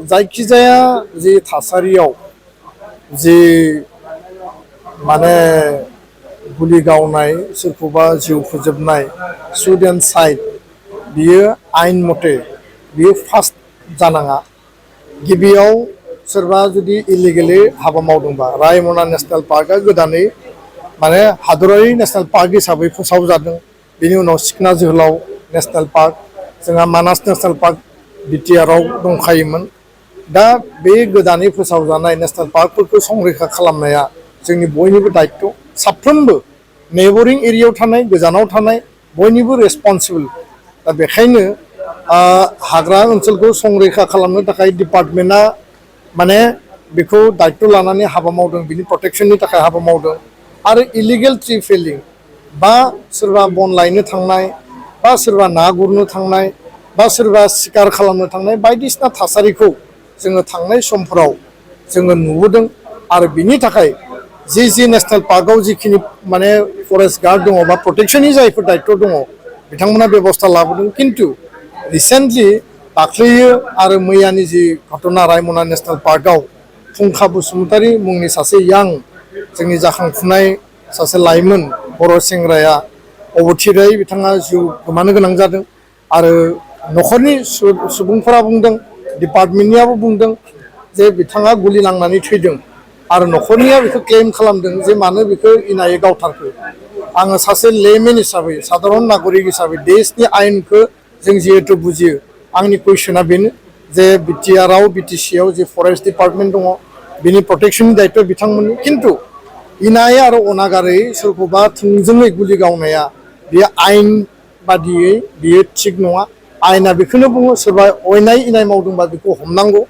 जायखिजाया जि थासारियाव जि माने गुलि गावनाय सोरखौबा जिउ फोजोबनाय सुइसाइड बियो आइन मथे बियो फार्स्ट जानाङा गिबियाव सोरबा जुदि इलिगेलि हाबा मावदोंबा रायमना नेशनेल पार्कआ गोदानै माने हादरारि नेशनेल पार्क हिसाबै फोसावजादों बेनि उनाव सिखना जोहोलाव नेशनेल पार्क जोंहा मानास नेशनेल पार्क बिटिआरआव दंखायोमोन दा बे गोदानै फोसावजानाय नेशनेल पार्कफोरखौ संरैखा खालामनाया जोंनि बयनिबो दायित्व साफ्रोमबो नेबरिं एरियायाव थानाय गोजानाव थानाय बयनिबो रेसपन्सिबल दा बेखायनो हाग्रा ओनसोलखौ संरैखा खालामनो थाखाय डिपार्टमेन्टआ माने बेखौ दायित्व लानानै हाबा मावदों बिनि प्रटेक्शननि थाखाय हाबा मावदों आरो इलिगेल ट्री फेलिं बा सोरबा बन लायनो थांनाय बा सोरबा ना गुरनो थांनाय बा सोरबा शिकार खालामनो थांनाय बायदिसिना थासारिखौ जोङो थांनाय समफोराव जोङो नुबोदों आरो बिनि थाखाय जि नेशनेल पार्कआव जिखिनि माने फरेस्ट गार्ड दङ बा प्रटेक्शननि जायफोर दायित्व दङ बिथांमोना बेबस्था लाबोदों खिन्थु रिसेन्टलि दाख्लैयो आरो मैयानि जि घटना रायमना नेशनेल पार्कआव फुंखा बसुमतारी मुंनि सासे यां जोंनि जाखांफुनाय सासे लाइमोन बर' सेंग्राया अबथिरायै बिथाङा जिउ गोमानो गोनां जादों आरो न'खरनि सुबुंफोरा बुंदों डिपार्टमेन्टनियाबो बुंदों जे बिथाङा गुलि नांनानै थैदों आरो न'खरनिया बेखौ क्लेम खालामदों जे मानो बेखौ इनायै गावथारखो आङो सासे लेमेन हिसाबै साधारन नागरिक हिसाबै देशनि आयेनखौ जों जिहेतु बुजियो आंनि कुइसना बेनो जे बिटिआरआव बिटिसिआव जे फरेस्ट डिपार्टमेन्ट दङ बिनि प्रटेक्शननि दायित्व बिथांमोननि खिन्थु इनायै आरो अनागारै सोरखौबा थोंजोङै गुलि गावनाया बेयो आयेन बादियै बियो थिग नङा आयेना बेखौनो बुङो सोरबा अयनाय इनाय मावदोंबा बेखौ हमनांगौ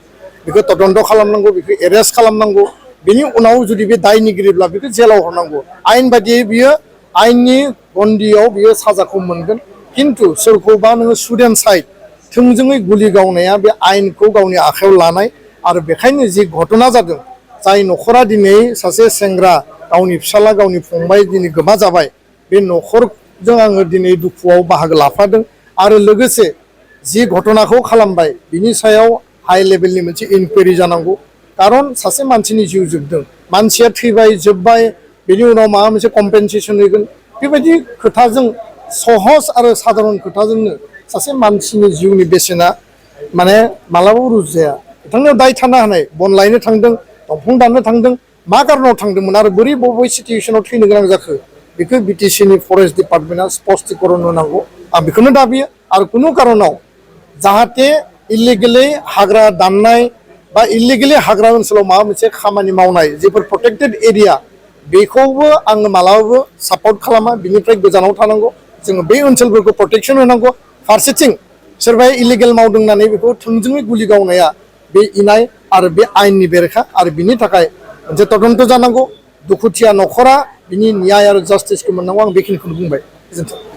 बेखौ तदन्त खालामनांगौ बेखौ एरेस्ट खालामनांगौ बेनि उनाव जुदि बे दायनिगिरिब्ला बेखौ जेलाव हरनांगौ आयेन बादियै बियो आयेननि गन्दियाव बियो साजाखौ मोनगोन खिन्थु सोरखौबा नोङो सुइसाइड थोंजोङै गुलि गावनाया बे आयेनखौ गावनि आखायाव लानाय आरो बेखायनो जि घटना जादों जाय न'खरा दिनै सासे सेंग्रा गावनि फिसाला गावनि फंबाय दिनै गोमा जाबाय बे न'खरजों आङो दिनै दुखुआव बाहागो लाफादों आरो लोगोसे जि घटनाखौ खालामबाय बिनि सायाव हाई लेभेलनि मोनसे इनकुवेरि जानांगौ कारन सासे मानसिनि जिउ जोबदों मानसिया थैबाय जोब्बाय बेनि उनाव माबा मोनसे कम्पेनसेसन होगोन बेबायदि खोथाजों सहज आरो साधारन खोथाजोंनो सासे मानसिनि जिउनि बेसेना माने मालाबाबो रुजुजाया बिथांनियाव दाय थानो हानाय बन लायनो थांदों दंफां दाननो थांदों मा कारनाव थांदोंमोन आरो बोरै बबे सिटुएसनाव थैनो गोनां जाखो बेखौ बिटिसिनि फरेस्ट डिपार्टमेन्टआ स्पष्टीकरण होनांगौ आं बेखौनो दाबियो आरो कुनु कारनाव जाहाथे इलिगेलि हाग्रा दाननाय बा इलिगेलि हाग्रा ओनसोलाव माबा मोनसे खामानि मावनाय जेफोर प्रटेक्टेड एरिया बेखौबो आङो मालाबाबो सापर्ट खालामा बिनिफ्राय गोजानाव थानांगौ जोङो बे ओनसोलफोरखौ प्रटेक्शन होनांगौ फारसेथिं सोरबाया इलिगेल मावदों होननानै बेखौ थोंजोङै गुलि गावनाया बे इनाय आरो बे आयेननि बेरेखा आरो बिनि थाखाय मोनसे तदन्त जानांगौ दुखुथिया न'खरा बिनि न्याय आरो जास्टिसखौ मोननांगौ आं बेखिनिखौनो बुंबाय गोजोन्थों।